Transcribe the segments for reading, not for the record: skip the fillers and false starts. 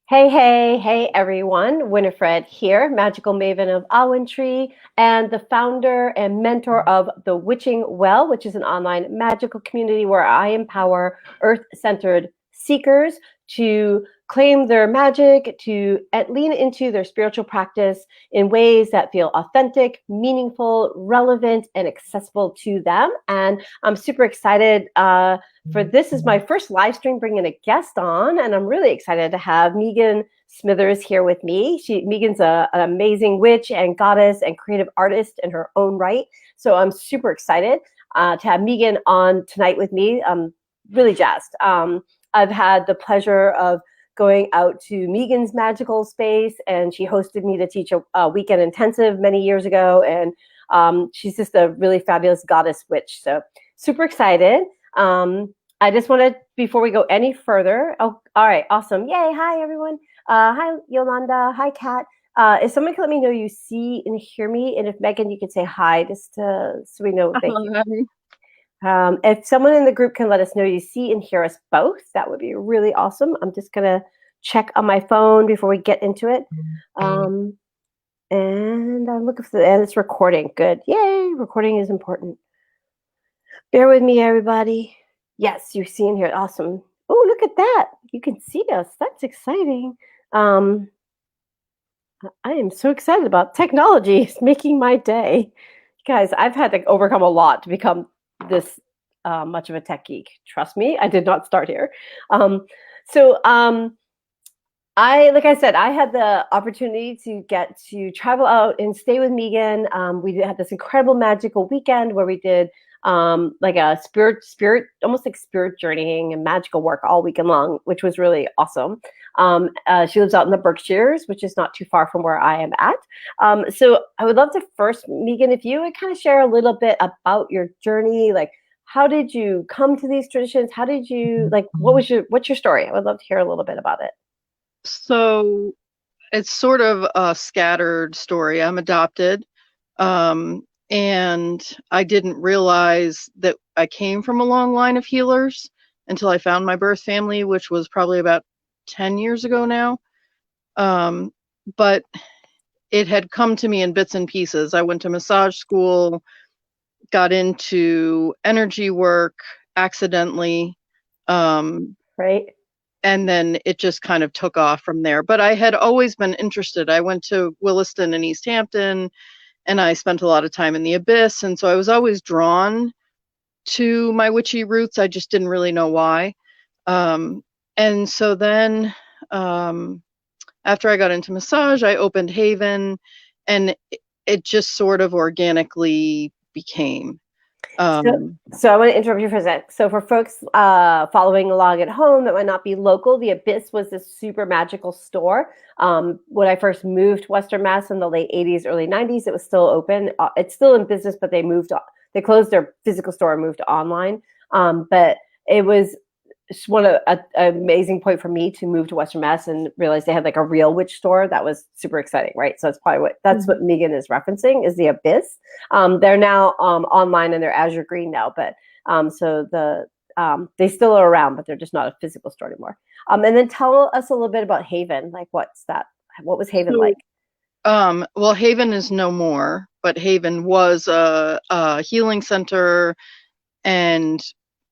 Hey, everyone. Winifred here, magical maven of Awen Tree and the founder and mentor of The Witching Well, which is an online magical community where I empower earth-centered seekers to claim their magic, to lean into their spiritual practice in ways that feel authentic, meaningful, relevant, and accessible to them. And I'm super excited for this is my first live stream bringing a guest on, and I'm really excited to have Megan Smithers here with me. Megan's an amazing witch and goddess and creative artist in her own right. So I'm super excited to have Megan on tonight with me. I'm really jazzed. I've had the pleasure of going out to Megan's magical space, and she hosted me to teach a weekend intensive many years ago. And she's just a really fabulous goddess witch. So super excited. I just wanted, before we go any further, all right, awesome. Yay, hi, everyone. Hi, Yolanda. Hi, Kat. If someone can let me know you see and hear me, and if Megan, you could say hi, just so we know. Thank you. If someone in the group can let us know you see and hear us both, that would be really awesome. I'm just going to check on my phone before we get into it. And I'm looking for and it's recording. Good. Yay, recording is important. Bear with me, everybody. Yes, you see and hear. Awesome. Oh, look at that. You can see us. That's exciting. I am so excited about technology. It's making my day. Guys, I've had to overcome a lot to become this much of a tech geek. Trust me, I did not start here. Like I said, I had the opportunity to get to travel out and stay with Megan. We had this incredible magical weekend where we did like a spirit, almost like spirit journeying and magical work all weekend long, which was really awesome. She lives out in the Berkshires, which is not too far from where I am at. So I would love to first, Megan, if you would kind of share a little bit about your journey, like how did you come to these traditions? How did you what's your story? I would love to hear a little bit about it. So it's sort of a scattered story. I'm adopted. And I didn't realize that I came from a long line of healers until I found my birth family, which was probably about 10 years ago now. But it had come to me in bits and pieces. I went to massage school, got into energy work accidentally. Right. And then it just kind of took off from there. But I had always been interested. I went to Williston and East Hampton, and I spent a lot of time in the Abyss. And so I was always drawn to my witchy roots. I just didn't really know why. And so then after I got into massage, I opened Haven, and it just sort of organically became. So I want to interrupt you for a sec. So for folks following along at home that might not be local, the Abyss was this super magical store. When I first moved to Western Mass in the late 80s, early 90s, it was still open. It's still in business, but they closed their physical store and moved to online. But it was one of an amazing point for me to move to Western Mass and realize they had like a real witch store. That was super exciting, right? So it's probably what Megan is referencing is the Abyss. They're now online and they're Azure Green now, but they still are around, but they're just not a physical store anymore. And then tell us a little bit about Haven. Like, what's that? What was Haven like? Well, Haven is no more, but Haven was a healing center, and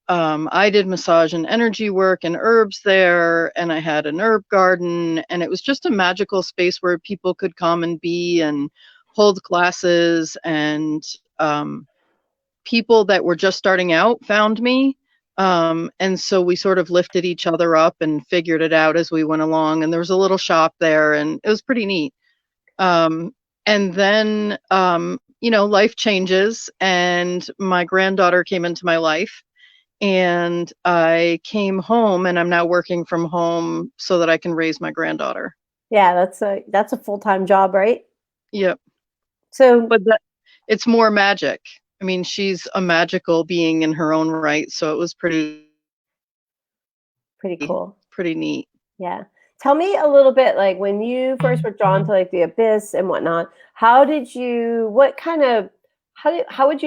I did massage and energy work and herbs there, and I had an herb garden, and it was just a magical space where people could come and be and hold classes, and people that were just starting out found me. And so we sort of lifted each other up and figured it out as we went along, and there was a little shop there, and it was pretty neat. And then, life changes, and my granddaughter came into my life. And I came home, and I'm now working from home so that I can raise my granddaughter. Yeah, that's a full-time job, right? Yep. So, but it's more magic. I mean, she's a magical being in her own right, so it was pretty cool, pretty neat. Yeah. Tell me a little bit, like when you first were drawn to like the Abyss and whatnot, how would you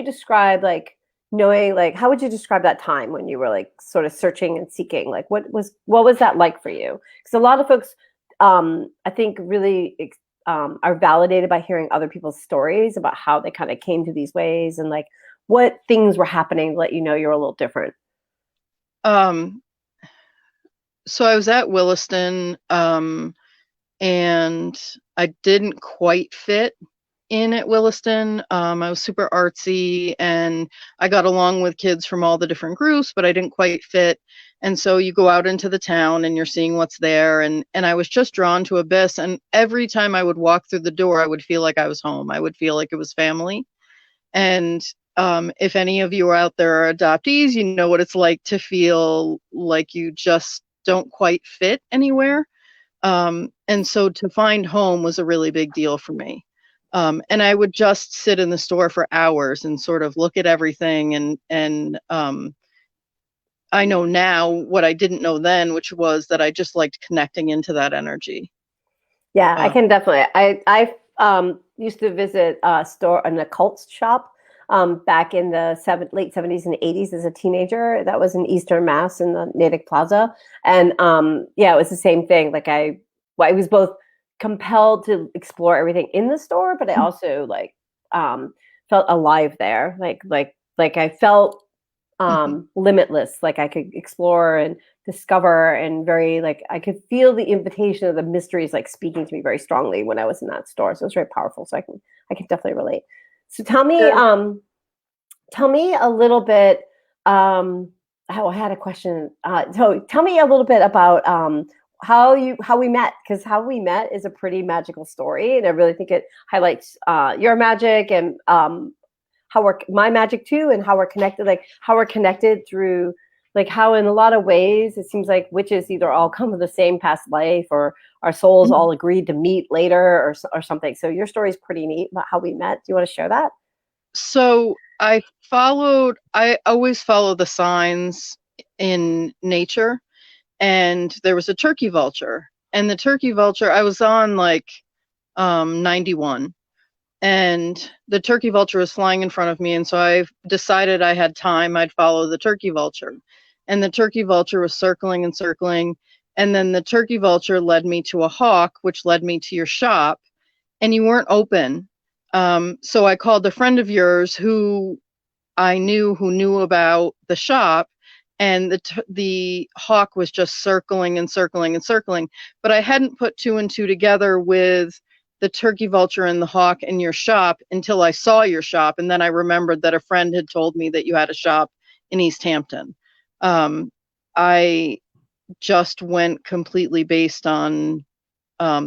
describe like knowing, like, how would you describe that time when you were like sort of searching and seeking? Like what was that like for you? Because a lot of folks I think really are validated by hearing other people's stories about how they kind of came to these ways and like what things were happening to let you know you're a little different. Um, so I was at Williston, and I didn't quite fit in at Williston. I was super artsy and I got along with kids from all the different groups, but I didn't quite fit. And so you go out into the town and you're seeing what's there. And I was just drawn to Abyss. And every time I would walk through the door, I would feel like I was home. I would feel like it was family. And if any of you are out there are adoptees, you know what it's like to feel like you just don't quite fit anywhere. And so to find home was a really big deal for me. And I would just sit in the store for hours and sort of look at everything. And I know now what I didn't know then, which was that I just liked connecting into that energy. Yeah, I can definitely. I used to visit a store, an occult shop, back in the late 70s and 80s as a teenager. That was in Eastern Mass in the Natick Plaza, and yeah, it was the same thing. Like I was both compelled to explore everything in the store, but I also like felt alive there. Like I felt limitless. Like I could explore and discover, and very like I could feel the invitation of the mysteries like speaking to me very strongly when I was in that store. So it was very powerful. So I can definitely relate. So tell me a little bit. Oh, I had a question. So tell me a little bit about how we met, because how we met is a pretty magical story, and I really think it highlights your magic and how we're my magic too, and how we're connected. Like how we're connected through, like how in a lot of ways it seems like witches either all come from the same past life, or our souls all agreed to meet later, or something. So your story is pretty neat about how we met. Do you want to share that? So I always follow the signs in nature, and there was a turkey vulture. And the turkey vulture, I was on like 91, and the turkey vulture was flying in front of me. And so I decided I had time, I'd follow the turkey vulture. And the turkey vulture was circling and circling. And then the turkey vulture led me to a hawk, which led me to your shop, and you weren't open. So I called a friend of yours who I knew who knew about the shop, and the hawk was just circling and circling and circling. But I hadn't put two and two together with the turkey vulture and the hawk in your shop until I saw your shop, and then I remembered that a friend had told me that you had a shop in East Hampton. I just went completely based on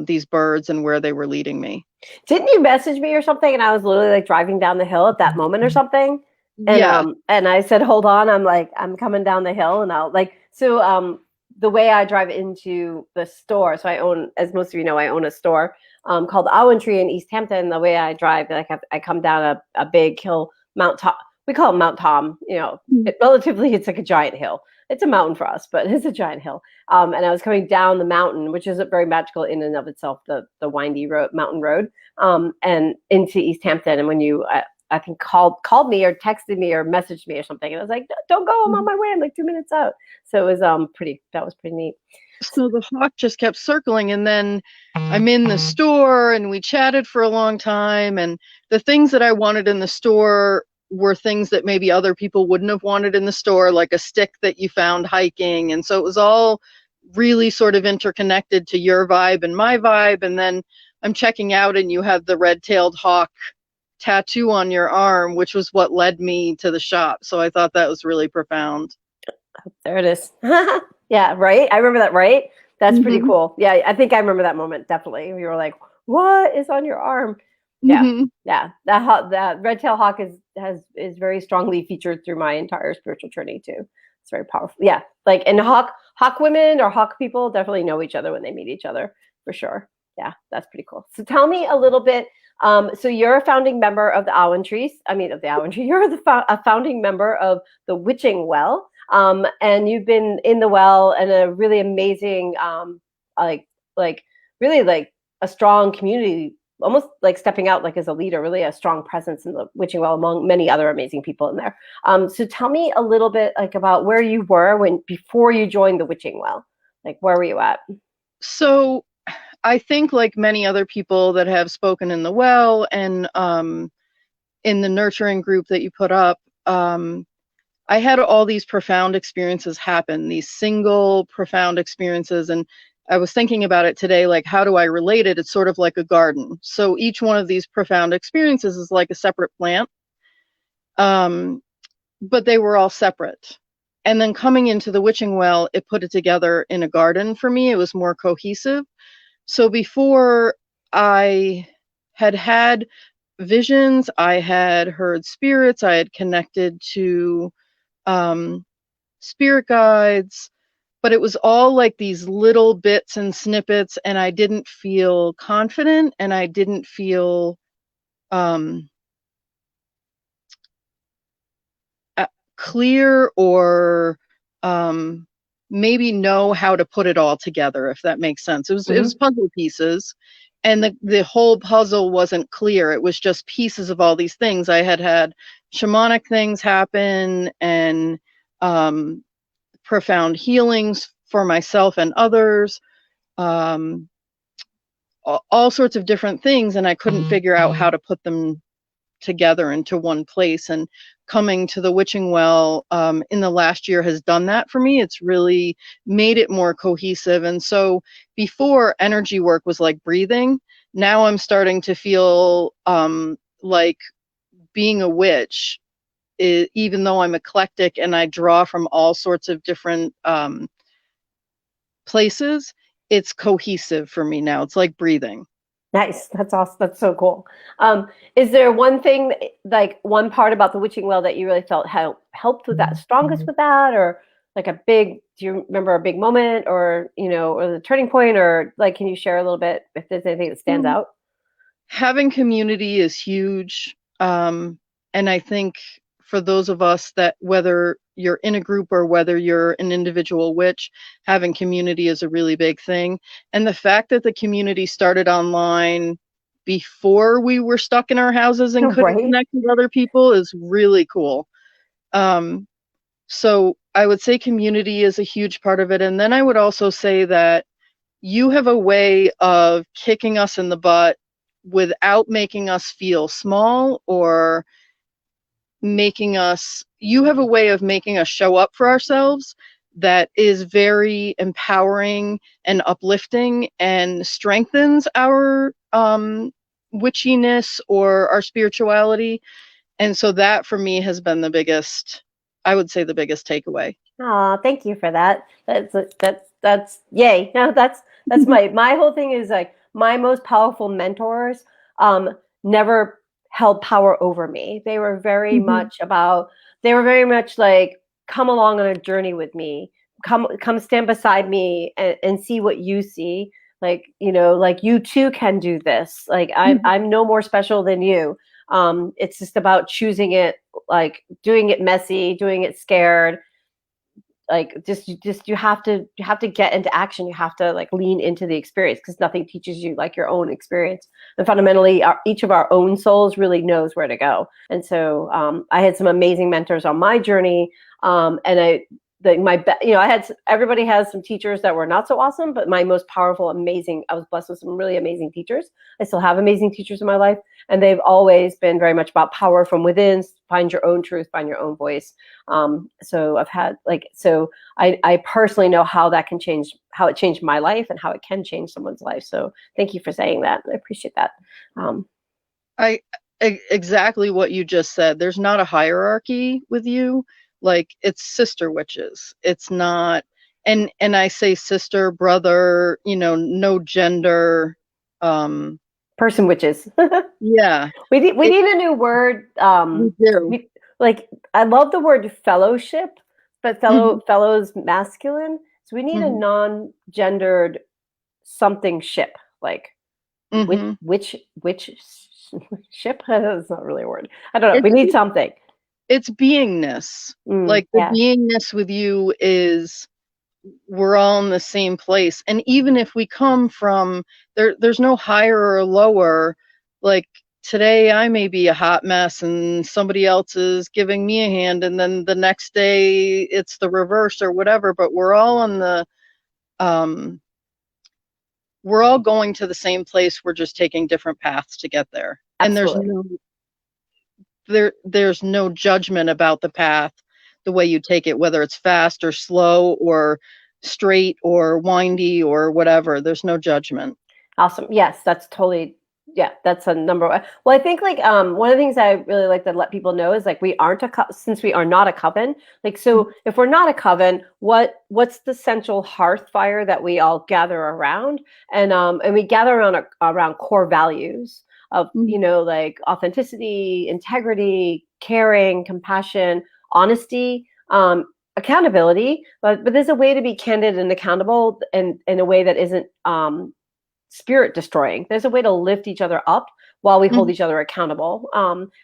these birds and where they were leading me. Didn't you message me or something? And I was literally like driving down the hill at that moment or something. And Yeah. And I said, hold on, I'm coming down the hill, and I'll like the way I drive into the store. So I own, as most of you know, I own a store called Owen Tree in East Hampton. The way I drive, like I come down a big hill, Mount Tom. We call it Mount Tom. You know, relatively, it's like a giant hill. It's a mountain for us, but it's a giant hill. And I was coming down the mountain, which is very magical in and of itself, the windy road, mountain road, and into East Hampton. And when you, I think called me or texted me or messaged me or something, and I was like, "Don't go, I'm on my way. I'm like 2 minutes out." So it was that was pretty neat. So the hawk just kept circling, and then I'm in the store and we chatted for a long time, and the things that I wanted in the store were things that maybe other people wouldn't have wanted in the store, like a stick that you found hiking. And so it was all really sort of interconnected to your vibe and my vibe. And then I'm checking out and you had the red-tailed hawk tattoo on your arm, which was what led me to the shop. So I thought that was really profound. There it is. Yeah, right. I remember that. Right. That's pretty cool. Yeah, I think I remember that moment. Definitely. You were like, "What is on your arm?" Yeah, yeah. That red tail hawk is very strongly featured through my entire spiritual journey too. It's very powerful. Yeah, like and hawk women or hawk people definitely know each other when they meet each other for sure. Yeah, that's pretty cool. So tell me a little bit. So you're a founding member of the Owen Trees. I mean, of the Owen Tree. You're a founding member of the Witching Well. And you've been in the well and a really amazing, like really like a strong community, almost like stepping out like as a leader, really a strong presence in the Witching Well among many other amazing people in there. So tell me a little bit like about where you were before you joined the Witching Well. Like where were you at? So I think, like many other people that have spoken in the well and in the nurturing group that you put up, I had all these profound experiences happen, these single profound experiences. And I was thinking about it today, like, how do I relate it? It's sort of like a garden. So each one of these profound experiences is like a separate plant, but they were all separate. And then coming into the witching well, it put it together in a garden for me. It was more cohesive. So before, I had visions, I had heard spirits, I had connected to spirit guides, but it was all like these little bits and snippets, and I didn't feel confident, and I didn't feel clear, or maybe know how to put it all together, if that makes sense. It was puzzle pieces, and the whole puzzle wasn't clear. It was just pieces of all these things. I had shamanic things happen, and profound healings for myself and others, all sorts of different things, and I couldn't figure out how to put them together into one place. And coming to the witching well in the last year has done that for me. It's really made it more cohesive. And so before, energy work was like breathing. Now I'm starting to feel like being a witch, even though I'm eclectic and I draw from all sorts of different places, it's cohesive for me now. It's like breathing. Nice. That's awesome. That's so cool. Is there one thing, like one part about the witching well that you really felt helped with that, strongest with that, or like do you remember a big moment, or, or the turning point, or like, can you share a little bit if there's anything that stands out? Having community is huge. And I think for those of us that, whether you're in a group or whether you're an individual witch, having community is a really big thing. And the fact that the community started online before we were stuck in our houses and couldn't Right. connect with other people is really cool. So I would say community is a huge part of it. And then I would also say that you have a way of kicking us in the butt without making us feel small, or you have a way of making us show up for ourselves that is very empowering and uplifting and strengthens our witchiness or our spirituality. And so that for me has been I would say the biggest takeaway. Oh, thank you for that. That's yay. No, that's my whole thing is like my most powerful mentors never held power over me. They were very much like, come along on a journey with me. Come stand beside me and see what you see. Like, like you too can do this. Like I'm no more special than you. It's just about choosing it, like doing it messy, doing it scared. Like just you have to get into action. You have to like lean into the experience, because nothing teaches you like your own experience. And fundamentally, each of our own souls really knows where to go. And so I had some amazing mentors on my journey, and I had, everybody has some teachers that were not so awesome, but my most powerful, amazing, I was blessed with some really amazing teachers. I still have amazing teachers in my life, and they've always been very much about power from within. Find your own truth, find your own voice. So I've had I personally know how it changed my life and how it can change someone's life. So thank you for saying that. I appreciate that. Exactly what you just said. There's not a hierarchy with you. Like, it's sister witches. It's not, and I say sister, brother, no gender. Person witches. Yeah. We need a new word. We do. I love the word fellowship, but fellows masculine. So we need a non-gendered something ship, like which ship. That's not really a word. I don't know. We need something. It's beingness. Like the beingness with you is, we're all in the same place. And even if we come from there's no higher or lower. Like today I may be a hot mess and somebody else is giving me a hand, and then the next day it's the reverse or whatever, but we're all we're all going to the same place. We're just taking different paths to get there. Absolutely. And there's no judgment about the path, the way you take it, whether it's fast or slow or straight or windy or whatever. There's no judgment. Awesome. Yes, that's totally, yeah, that's a number one. Well, I think like one of the things I really like to let people know is like we aren't since we are not a coven. Like, so if we're not a coven, what's the central hearth fire that we all gather around? And we gather around core values of, like authenticity, integrity, caring, compassion, honesty, accountability. But there's a way to be candid and accountable and in a way that isn't spirit destroying. There's a way to lift each other up while we hold each other accountable.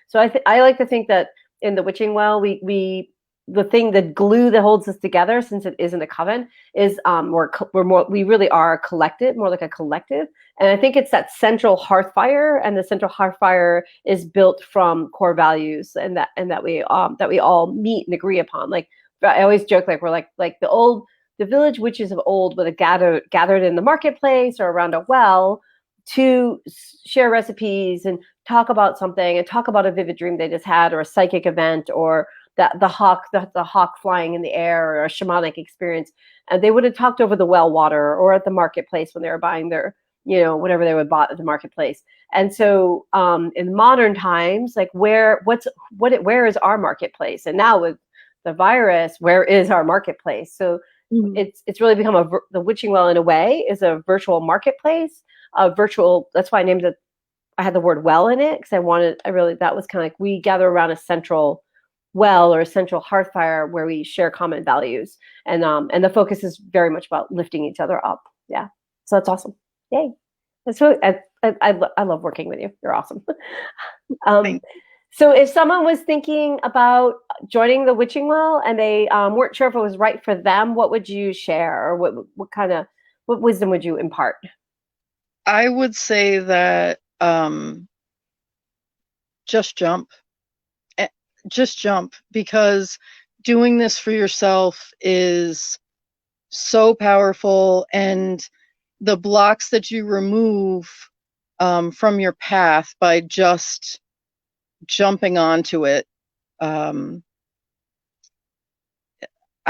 So I like to think that in the Witching Well, we the glue that holds us together, since it isn't a coven, is we really are a collective, more like a collective. And I think it's that central hearth fire, and the central hearth fire is built from core values, and that we all meet and agree upon. Like I always joke, like we're like the village witches of old would have gathered in the marketplace or around a well to share recipes and talk about something, and talk about a vivid dream they just had, or a psychic event, or the hawk flying in the air, or a shamanic experience. And they would have talked over the well water or at the marketplace when they were buying their, whatever they would bought at the marketplace. And so in modern times, like where is our marketplace? And now with the virus, where is our marketplace? So it's really become the Witching Well in a way is a virtual marketplace, that's why I named it. I had the word well in it because that was kind of like we gather around a central well or a central hearth fire where we share common values, and the focus is very much about lifting each other up. Yeah, so that's awesome. Yay! That's really I love working with you. You're awesome. So if someone was thinking about joining the Witching Well and they weren't sure if it was right for them, what would you share, or what wisdom would you impart? I would say that just jump. Just jump, because doing this for yourself is so powerful, and the blocks that you remove from your path by just jumping onto it, I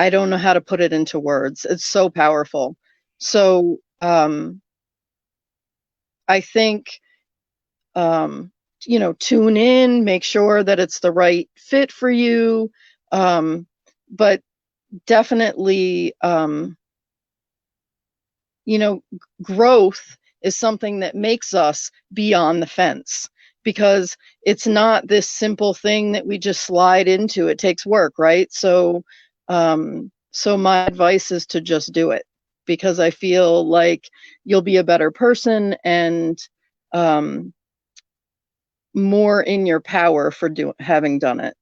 don't know how to put it into words. It's so powerful. So I think tune in, make sure that it's the right fit for you, but definitely growth is something that makes us beyond the fence, because it's not this simple thing that we just slide into. It takes work, right? So my advice is to just do it, because I feel like you'll be a better person and more in your power for having done it.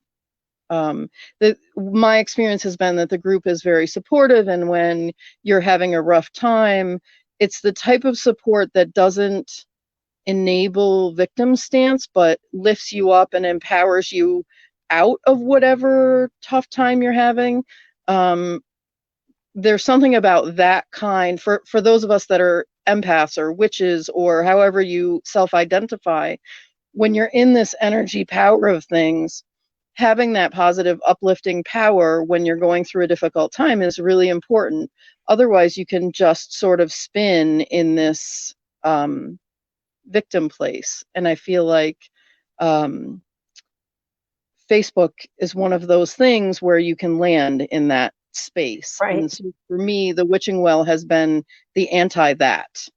My experience has been that the group is very supportive, and when you're having a rough time, it's the type of support that doesn't enable victim stance, but lifts you up and empowers you out of whatever tough time you're having. There's something about that kind for those of us that are empaths or witches or however you self-identify. When you're in this energy power of things, having that positive uplifting power when you're going through a difficult time is really important. Otherwise, you can just sort of spin in this victim place. And I feel like Facebook is one of those things where you can land in that space. Right. And so for me, the Witching Well has been the anti that.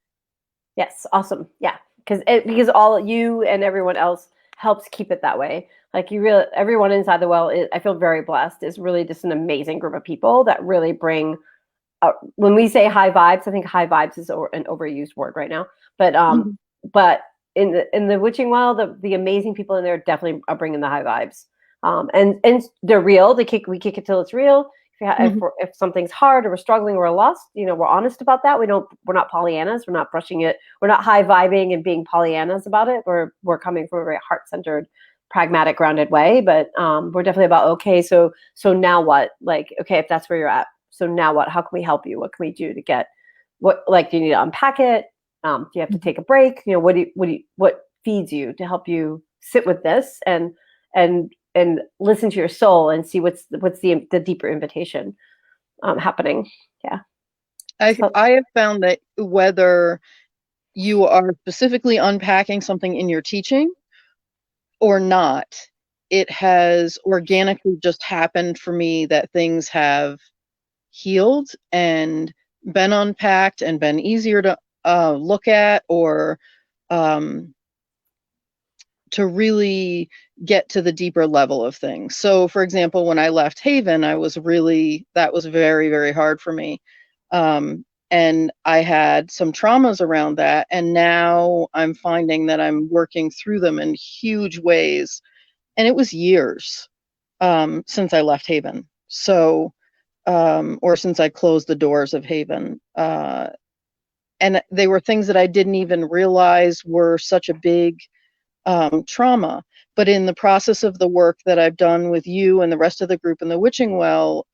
Yes, awesome. Yeah, because all you and everyone else helps keep it that way. Like everyone inside the well, I feel very blessed, is really just an amazing group of people that really bring. When we say high vibes, I think high vibes is an overused word right now. But but in the Witching Well, the amazing people in there definitely are bringing the high vibes. And they're real. We kick it till it's real. If something's hard or we're struggling or we're lost, we're honest about that. We're not Pollyannas. We're not brushing it. We're not high vibing and being Pollyannas about it. We're coming from a very heart-centered, pragmatic, grounded way. But we're definitely about, okay, so now what? Like, okay, if that's where you're at, so now what? How can we help you? What can we do to get do you need to unpack it? Do you have to take a break? You know, what feeds you to help you sit with this and listen to your soul and see what's the deeper invitation happening. Yeah. I have found that whether you are specifically unpacking something in your teaching or not, it has organically just happened for me that things have healed and been unpacked and been easier to look at, or to really get to the deeper level of things. So for example, when I left Haven, that was very, very hard for me. And I had some traumas around that. And now I'm finding that I'm working through them in huge ways. And it was years since I left Haven. So, or since I closed the doors of Haven. And they were things that I didn't even realize were such a big trauma. But in the process of the work that I've done with you and the rest of the group in the Witching Well,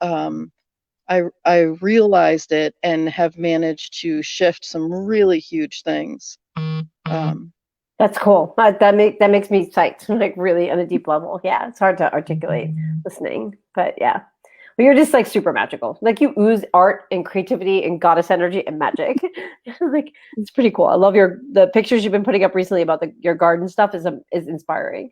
I realized it and have managed to shift some really huge things. That's cool. That makes me psyched, like really on a deep level. Yeah, it's hard to articulate listening, but yeah. But you're just like super magical. Like you ooze art and creativity and goddess energy and magic. Like it's pretty cool. I love the pictures you've been putting up recently about your garden stuff is inspiring.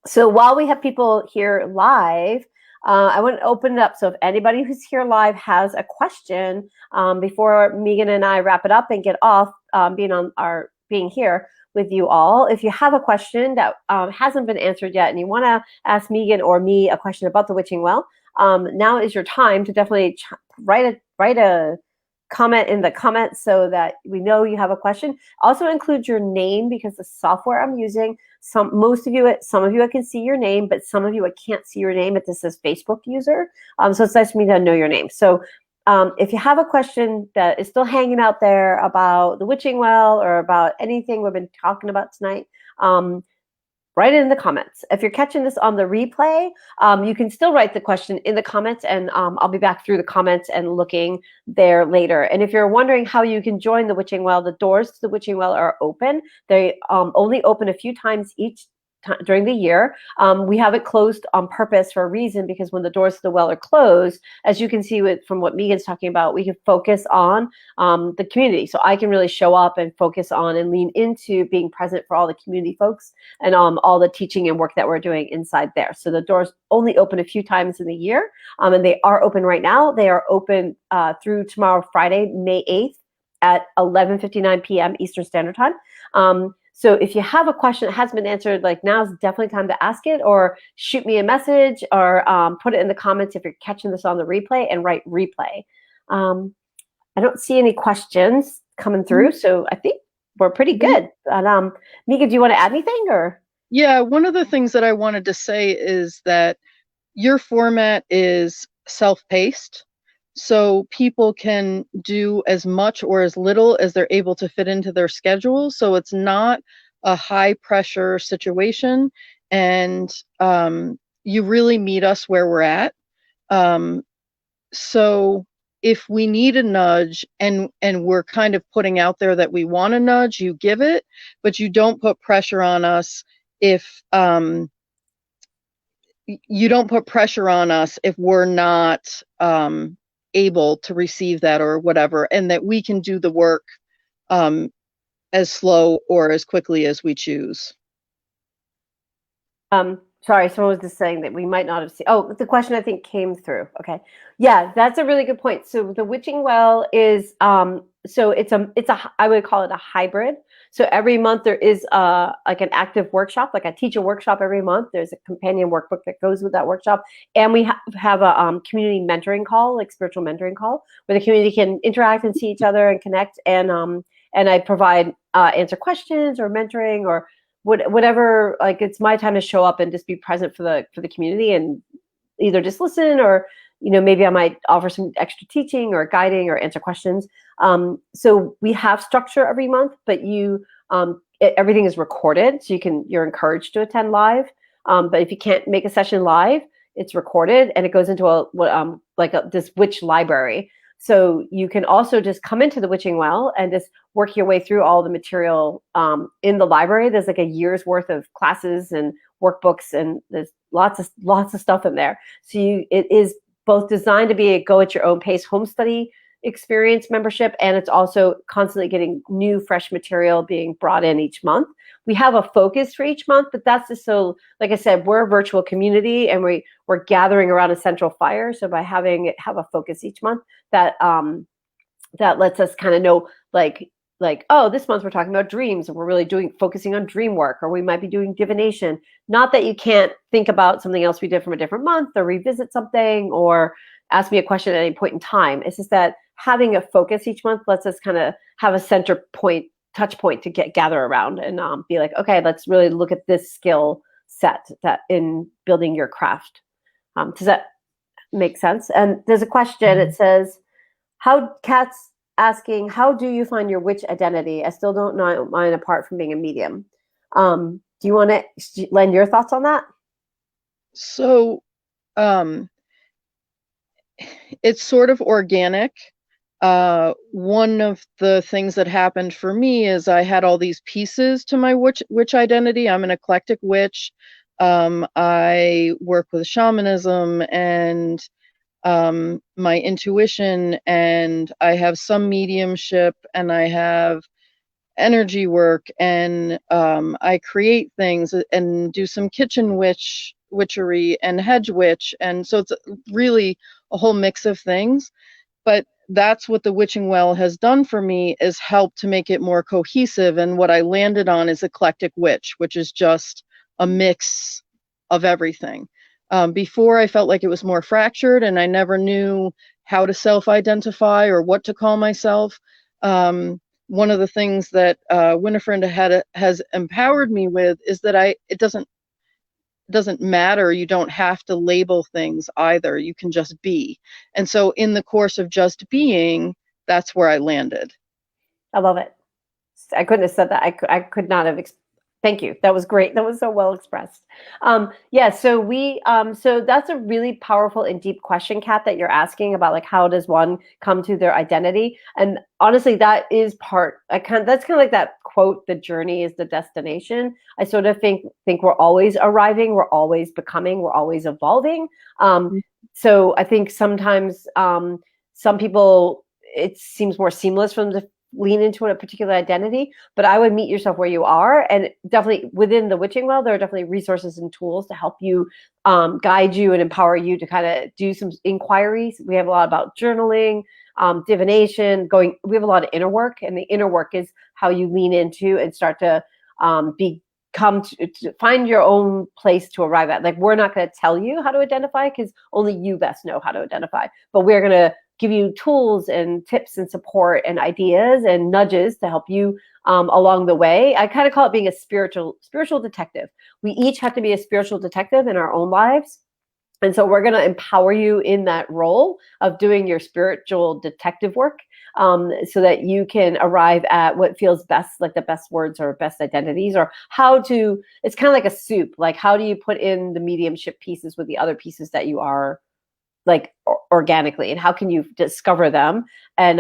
So while we have people here live, I want to open it up. So if anybody who's here live has a question before Megan and I wrap it up and get off being here with you all, if you have a question that hasn't been answered yet and you want to ask Megan or me a question about the Witching Well, now is your time to definitely write a comment in the comments so that we know you have a question. Also include your name, because the software I'm using, some of you I can see your name, but some of you I can't see your name. It just says Facebook user. So it's nice for me to know your name. So if you have a question that is still hanging out there about the Witching Well or about anything we've been talking about tonight, write it in the comments. If you're catching this on the replay, you can still write the question in the comments, and I'll be back through the comments and looking there later. And if you're wondering how you can join the Witching Well, the doors to the Witching Well are open. They only open a few times each during the year. We have it closed on purpose for a reason, because when the doors to the well are closed, as you can see from what Megan's talking about, we can focus on the community. So I can really show up and focus on and lean into being present for all the community folks and all the teaching and work that we're doing inside there. So the doors only open a few times in the year, and they are open right now. They are open through tomorrow, Friday, May 8th at 11:59 p.m. Eastern Standard Time. So if you have a question that hasn't been answered, like now's definitely time to ask it, or shoot me a message, or put it in the comments if you're catching this on the replay, and write replay. I don't see any questions coming through, so I think we're pretty good. But, Mika, do you want to add anything, or? Yeah, one of the things that I wanted to say is that your format is self-paced. So people can do as much or as little as they're able to fit into their schedule. So it's not a high pressure situation, and you really meet us where we're at. So if we need a nudge and we're kind of putting out there that we want a nudge, you give it, but you don't put pressure on us if you don't put pressure on us if we're not able to receive that or whatever, and that we can do the work as slow or as quickly as we choose. Sorry, someone was just saying that we might not have seen. Oh, the question I think came through. Okay, yeah, that's a really good point. So the Witching Well is so it's a I would call it a hybrid. So every month there is like an active workshop, like I teach a workshop every month. There's a companion workbook that goes with that workshop, and we have a community mentoring call, like spiritual mentoring call, where the community can interact and see each other and connect. And I provide answer questions or mentoring or whatever. Like it's my time to show up and just be present for the community, and either just listen, or maybe I might offer some extra teaching or guiding or answer questions. So we have structure every month, but everything is recorded, so you're encouraged to attend live. But if you can't make a session live, it's recorded and it goes into this witch library. So you can also just come into the Witching Well and just work your way through all the material in the library. There's like a year's worth of classes and workbooks, and there's lots of stuff in there. So it is both designed to be a go at your own pace home study experience membership, and it's also constantly getting new fresh material being brought in each month. We have a focus for each month, but that's just so, like I said, we're a virtual community and we're gathering around a central fire. So by having it have a focus each month, that that lets us kind of know like, oh, this month we're talking about dreams and we're really focusing on dream work, or we might be doing divination. Not that you can't think about something else we did from a different month or revisit something or ask me a question at any point in time. It's just that having a focus each month lets us kind of have a center point, touch point to gather around and be like, okay, let's really look at this skill set that in building your craft. Does that make sense? And there's a question. It says, Kat's asking, how do you find your witch identity? I still don't know mine apart from being a medium. Do you want to lend your thoughts on that? So it's sort of organic. One of the things that happened for me is I had all these pieces to my witch identity. I'm an eclectic witch. I work with shamanism and my intuition, and I have some mediumship, and I have energy work, and I create things and do some kitchen witchery and hedge witch, and so it's really a whole mix of things. But that's what the Witching Well has done for me, is help to make it more cohesive. And what I landed on is eclectic witch, which is just a mix of everything. Before, I felt like it was more fractured and I never knew how to self-identify or what to call myself. One of the things that Winifred has empowered me with is that it doesn't matter. You don't have to label things either. You can just be. And so in the course of just being, that's where I landed. I love it. I couldn't have said that. I could not have. Thank you. That was great. That was so well expressed. Yeah. So so that's a really powerful and deep question, Kat, that you're asking about, like, how does one come to their identity? And honestly, that is that's kind of like that quote, "The journey is the destination." I sort of think we're always arriving, we're always becoming, we're always evolving. So I think sometimes some people, it seems more seamless for them to lean into a particular identity, but I would meet yourself where you are. And definitely within the Witching Well, there are definitely resources and tools to help you, guide you and empower you to kind of do some inquiries. We have a lot about journaling, divination, we have a lot of inner work, and the inner work is how you lean into and start to to find your own place to arrive at. Like, we're not going to tell you how to identify because only you best know how to identify, but we're going to give you tools and tips and support and ideas and nudges to help you along the way. I kind of call it being a spiritual detective. We each have to be a spiritual detective in our own lives. And so we're going to empower you in that role of doing your spiritual detective work, so that you can arrive at what feels best, like the best words or best identities, or it's kind of like a soup. Like, how do you put in the mediumship pieces with the other pieces that you are, like, organically, and how can you discover them and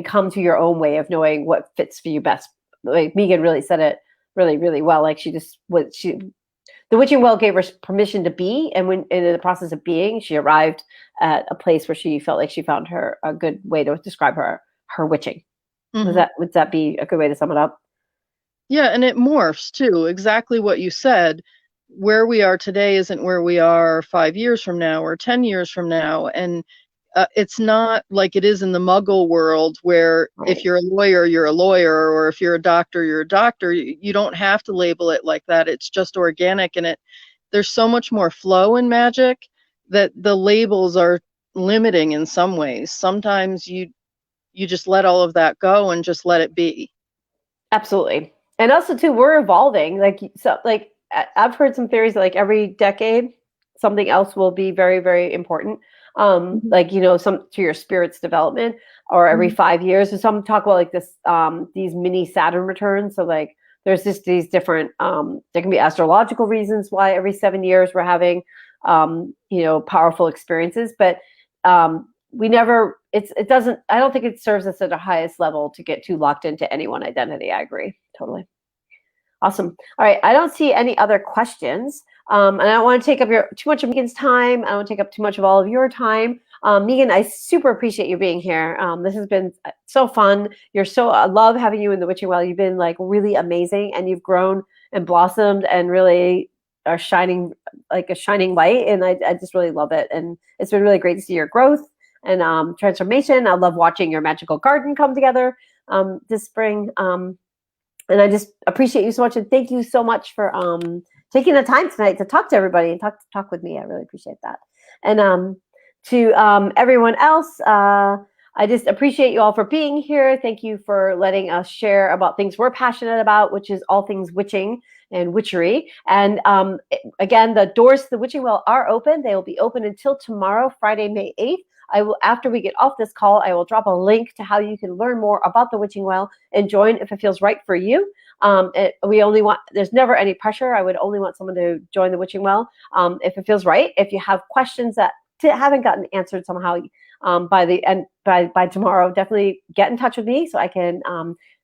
come to your own way of knowing what fits for you best. Like, Megan really said it really, really well. Like, the Witching Well gave her permission to be, and when in the process of being, she arrived at a place where she felt like she found a good way to describe her witching. Mm-hmm. Would that be a good way to sum it up? Yeah, and it morphs too. Exactly what you said. Where we are today isn't where we are 5 years from now or 10 years from now. And it's not like it is in the Muggle world, where if you're a lawyer, you're a lawyer, or if you're a doctor, you're a doctor. You don't have to label it like that. It's just organic, and there's so much more flow in magic that the labels are limiting in some ways. Sometimes you just let all of that go and just let it be. Absolutely. And also too, we're evolving. Like I've heard some theories that, like, every decade something else will be very, very important. Like, some to your spirit's development, or every 5 years. So some talk about, like, this, these mini Saturn returns. So, like, there's just these different, there can be astrological reasons why every 7 years we're having, powerful experiences. But we never, it doesn't, I don't think it serves us at the highest level to get too locked into any one identity. I agree. Totally. Awesome. All right. I don't see any other questions. And I don't want to take up too much of Megan's time. I don't want to take up too much of all of your time. Megan, I super appreciate you being here. This has been so fun. I love having you in the Witching Well. You've been like really amazing, and you've grown and blossomed and really are shining like a shining light. And I just really love it. And it's been really great to see your growth and transformation. I love watching your magical garden come together this spring. And I just appreciate you so much, and thank you so much for taking the time tonight to talk to everybody and talk with me. I really appreciate that. And to everyone else, I just appreciate you all for being here. Thank you for letting us share about things we're passionate about, which is all things witching and witchery. And again, the doors to the Witching Well are open. They will be open until tomorrow, Friday, May 8th. I will, after we get off this call, I will drop a link to how you can learn more about the Witching Well and join if it feels right for you. There's never any pressure. I would only want someone to join the Witching Well if it feels right. If you have questions that haven't gotten answered somehow by tomorrow, definitely get in touch with me so I can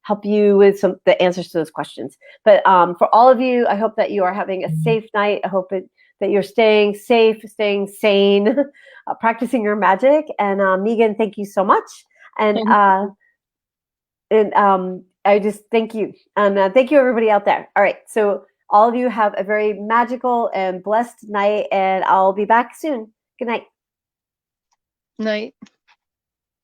help you with the answers to those questions. But for all of you, I hope that you are having a safe night. I hope that you're staying safe, staying sane, practicing your magic. And Megan, thank you so much. And I just thank you. And thank you, everybody out there. All right. So all of you have a very magical and blessed night, and I'll be back soon. Good night. Night.